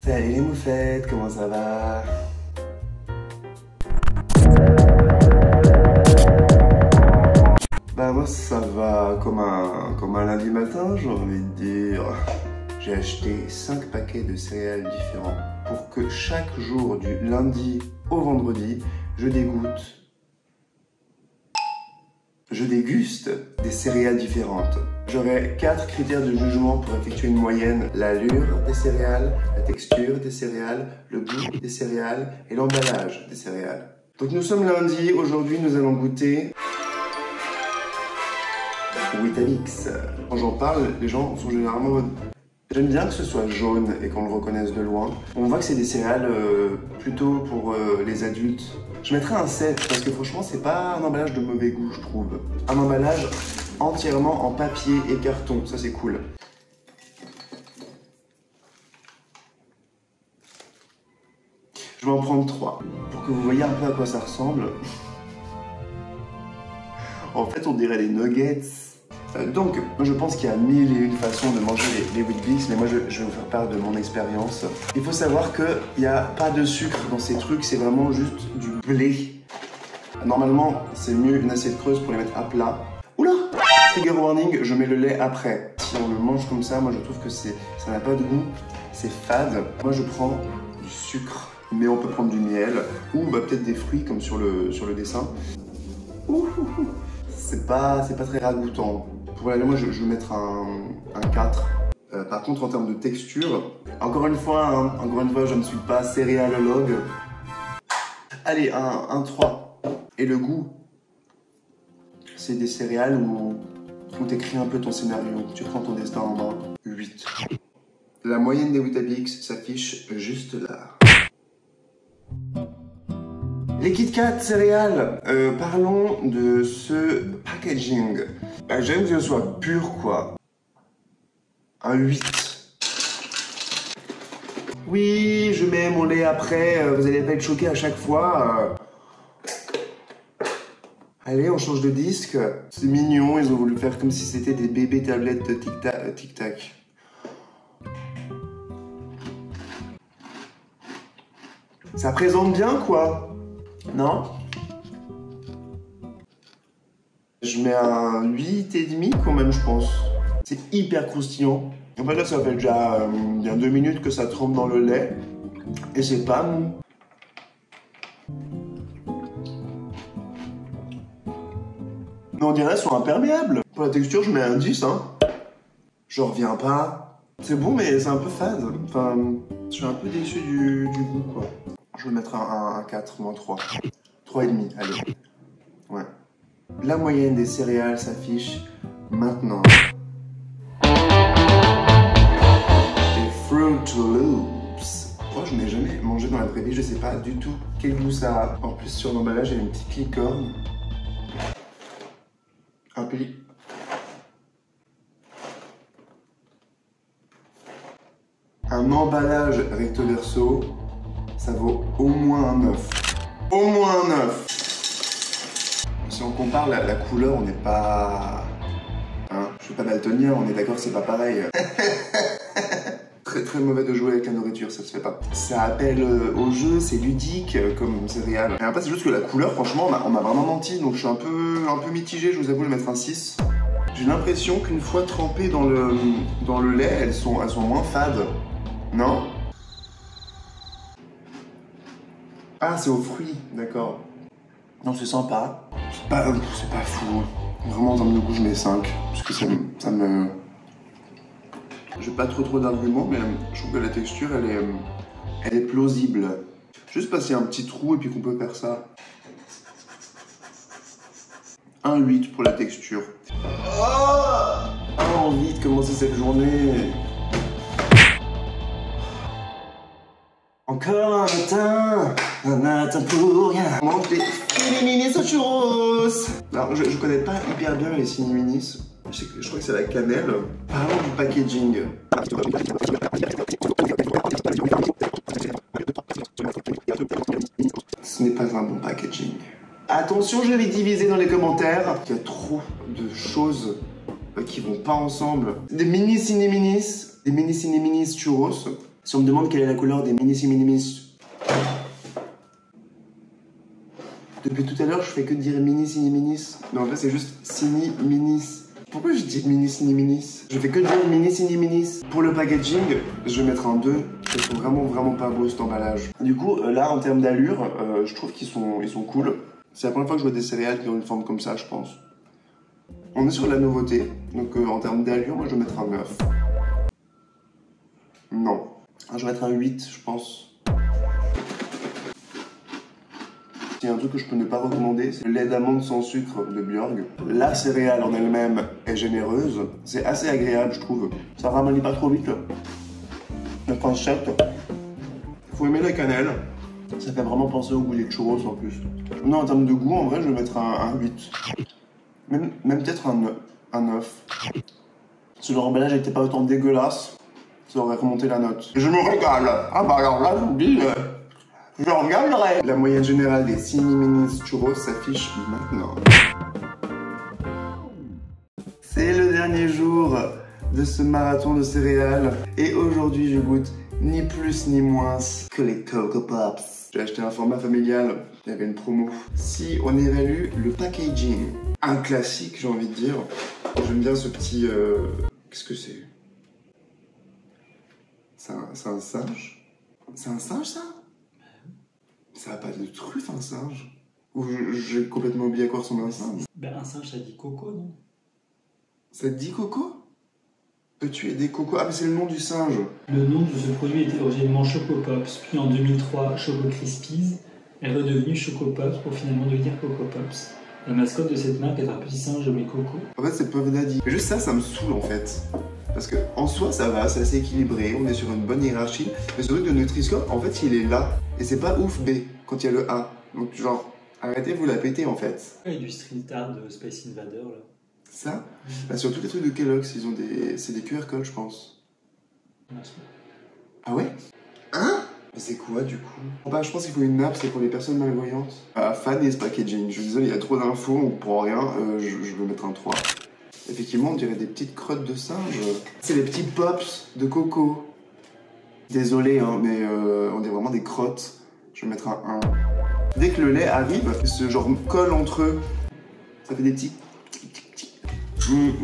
Salut les moufettes, comment ça va? Bah moi ça va comme un lundi matin, j'ai envie de dire. J'ai acheté 5 paquets de céréales différents pour que chaque jour du lundi au vendredi, je déguste des céréales différentes. J'aurai 4 critères de jugement pour effectuer une moyenne: l'allure des céréales, la texture des céréales, le goût des céréales et l'emballage des céréales. Donc nous sommes lundi, aujourd'hui nous allons goûter Weetabix. Quand j'en parle, les gens sont généralement en mode... J'aime bien que ce soit jaune et qu'on le reconnaisse de loin. On voit que c'est des céréales plutôt pour les adultes. Je mettrais un 7 parce que franchement c'est pas un emballage de mauvais goût, je trouve. Un emballage entièrement en papier et carton, ça c'est cool. Je vais en prendre 3 pour que vous voyez un peu à quoi ça ressemble. En fait on dirait des nuggets. Donc, je pense qu'il y a 1001 façons de manger les Weetabix, mais moi je vais vous faire part de mon expérience. Il faut savoir qu'il n'y a pas de sucre dans ces trucs, c'est vraiment juste du blé. Normalement, c'est mieux une assiette creuse pour les mettre à plat. Oula! Trigger warning, je mets le lait après. Si on le mange comme ça, moi je trouve que ça n'a pas de goût, c'est fade. Moi je prends du sucre, mais on peut prendre du miel, ou peut-être des fruits comme sur le dessin. C'est pas très ragoûtant. Pour la lait, moi je vais mettre un 4. Par contre, en termes de texture, encore une fois, je ne suis pas céréalologue. Allez, un 3. Et le goût, c'est des céréales où t'écris un peu ton scénario, tu prends ton destin en main. 8. La moyenne des Weetabix s'affiche juste là. Les Kit Kat céréales, parlons de ce packaging. J'aime que ce soit pur, quoi. Un 8. Oui, je mets mon lait après, vous allez pas être choqués à chaque fois. Allez, on change de disque. C'est mignon, ils ont voulu faire comme si c'était des bébés tablettes de tic-tac. Ça présente bien, quoi. Non? Je mets un 8,5 quand même, je pense. C'est hyper croustillant. En fait, là, ça fait déjà bien 2 minutes que ça trempe dans le lait. Et c'est pas mou. Mais on dirait qu'elles sont imperméables. Pour la texture, je mets un 10, hein. Je reviens pas. C'est bon, mais c'est un peu fade. Enfin, je suis un peu déçu du goût, quoi. Je vais mettre un 4, moins 3. 3,5, allez. Ouais. La moyenne des céréales s'affiche maintenant. Les Fruit Loops. Oh, je n'ai jamais mangé dans la vraie vie, je sais pas du tout quel goût ça a. En plus, sur l'emballage, il y a une petite licorne. Un pli. Un emballage recto verso, ça vaut au moins un 9. Au moins un 9. Si on compare la couleur, on n'est pas... Hein, je suis pas daltonien, on est d'accord, c'est pas pareil. Très mauvais de jouer avec la nourriture, ça se fait pas. Ça appelle au jeu, c'est ludique comme céréales. Et après, c'est juste que la couleur, franchement, on m'a vraiment menti, donc je suis un peu mitigé, je vous avoue, je vais mettre un 6. J'ai l'impression qu'une fois trempées dans le lait, elles sont moins fades. Non? Ah, c'est aux fruits, d'accord. Non, c'est sympa. C'est pas fou. Vraiment, en termes de goût, je mets 5. Parce que ça me... J'ai pas trop d'arguments, mais je trouve que la texture, elle est plausible. Juste passer un petit trou et puis qu'on peut faire ça. Un 8 pour la texture. Oh, envie de commencer cette journée. Encore un matin pour rien. On mange des Ciniminis au churros. Alors, je connais pas hyper bien les Ciniminis. Je crois que c'est la cannelle. Parlons du packaging. Ce n'est pas un bon packaging. Attention, je vais diviser dans les commentaires. Il y a trop de choses qui vont pas ensemble. Des mini Ciniminis, des mini Ciniminis churros. Si on me demande quelle est la couleur des mini-minimis, depuis tout à l'heure, je fais que dire mini-minimis. Non, en fait, c'est juste sini-minis. Pourquoi je dis mini-minimis? Je fais que dire mini-minimis. Pour le packaging, je vais mettre un 2. Ils sont vraiment pas beaux cet emballage. Du coup, là, en termes d'allure, je trouve qu'ils sont cool. C'est la première fois que je vois des céréales qui ont une forme comme ça, je pense. On est sur la nouveauté. Donc, en termes d'allure, moi, je vais mettre un 9. Non. Je vais mettre un 8, je pense. Il y a un truc que je peux ne pas recommander, c'est le lait d'amande sans sucre de Björg. La céréale en elle-même est généreuse. C'est assez agréable, je trouve. Ça ramollit pas trop vite. La pancette. Faut aimer la cannelle. Ça fait vraiment penser au goût des churros en plus. Non, en termes de goût, en vrai, je vais mettre un 8. Même peut-être un 9. Si leur emballage n'était pas autant dégueulasse, ça aurait remonté la note. Je me régale. Ah bah alors là, je vous dis, je regarderai. La moyenne générale des Sini-Minis churros s'affiche maintenant. C'est le dernier jour de ce marathon de céréales. Et aujourd'hui, je goûte ni plus ni moins que les Coco Pops. J'ai acheté un format familial, il y avait une promo. Si on évalue le packaging, un classique, j'ai envie de dire. J'aime bien ce petit... Qu'est-ce que c'est? C'est un singe? C'est un singe, ça? Ça a pas de truffe, un singe? Ou j'ai complètement oublié à quoi ressemble un singe? Ben, un singe, ça dit coco, non? Ça te dit coco? Peux-tu aider Coco? Ah, mais c'est le nom du singe. Le nom de ce produit était originellement Choco Pops, puis en 2003 Choco Crispies est redevenu Choco Pops pour finalement devenir Coco Pops. La mascotte de cette marque est un petit singe nommé Coco. En fait, c'est Puff Daddy. Mais juste ça me saoule en fait. Parce que en soi, ça va, c'est assez équilibré, on est sur une bonne hiérarchie. Mais ce truc de Nutri-Score, en fait, il est là. Et c'est pas ouf B quand il y a le A. Donc, genre, arrêtez vous la péter en fait. Il y a du street art de Space Invader là. Ça, bah, sur tous les trucs de Kellogg's, ils ont des... C'est des QR codes, je pense. Ah ouais? Hein? Mais c'est quoi du coup? Bah, je pense qu'il faut une nappe, c'est pour les personnes malvoyantes. Ah, fan is packaging. Je suis désolé, il y a trop d'infos, on comprend rien. Je vais mettre un 3. Effectivement, on dirait des petites crottes de singe. C'est les petits pops de coco. Désolé, hein, mais on dirait vraiment des crottes. Je vais mettre un 1. Dès que le lait arrive, ce genre colle entre eux. Ça fait des petits...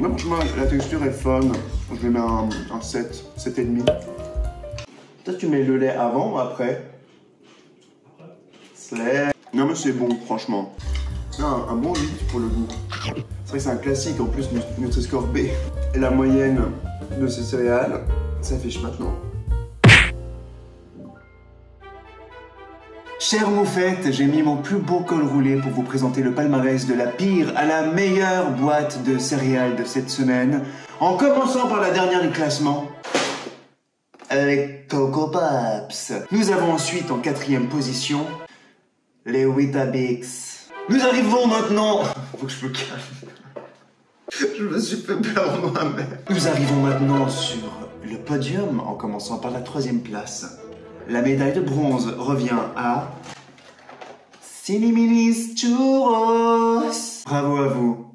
Franchement, la texture est fun. Je vais mettre un 7, 7,5. Peut-être tu mets le lait avant ou après? Non mais c'est bon, franchement. C'est un bon 8 pour le goût. C'est vrai que c'est un classique, en plus Nutri-Score B. Et la moyenne de ces céréales s'affiche maintenant. Chère moufette, j'ai mis mon plus beau col roulé pour vous présenter le palmarès de la pire à la meilleure boîte de céréales de cette semaine, en commençant par la dernière du classement, avec Coco Pops. Nous avons ensuite en 4e position, les Weetabix. Nous arrivons maintenant... Faut que je me calme. Je me suis fait peur moi-même. Nous arrivons maintenant sur le podium, en commençant par la 3e place. La médaille de bronze revient à Sini-Minis Churros. Bravo à vous.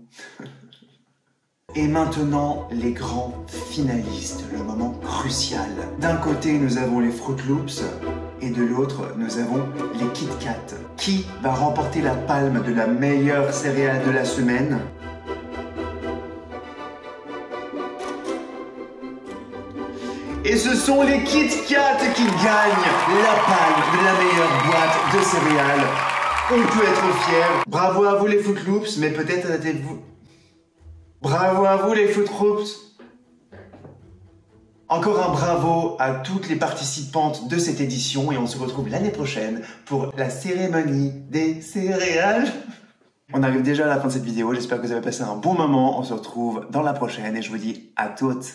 Et maintenant, les grands finalistes, le moment crucial. D'un côté, nous avons les Fruit Loops et de l'autre, nous avons les Kit Kat. Qui va remporter la palme de la meilleure céréale de la semaine? Et ce sont les Kit Kat qui gagnent la palme de la meilleure boîte de céréales. On peut être fiers. Bravo à vous les Fruit Loops, mais peut-être arrêtez-vous. Bravo à vous les Fruit Loops. Encore un bravo à toutes les participantes de cette édition et on se retrouve l'année prochaine pour la cérémonie des céréales. On arrive déjà à la fin de cette vidéo, j'espère que vous avez passé un bon moment. On se retrouve dans la prochaine et je vous dis à toutes.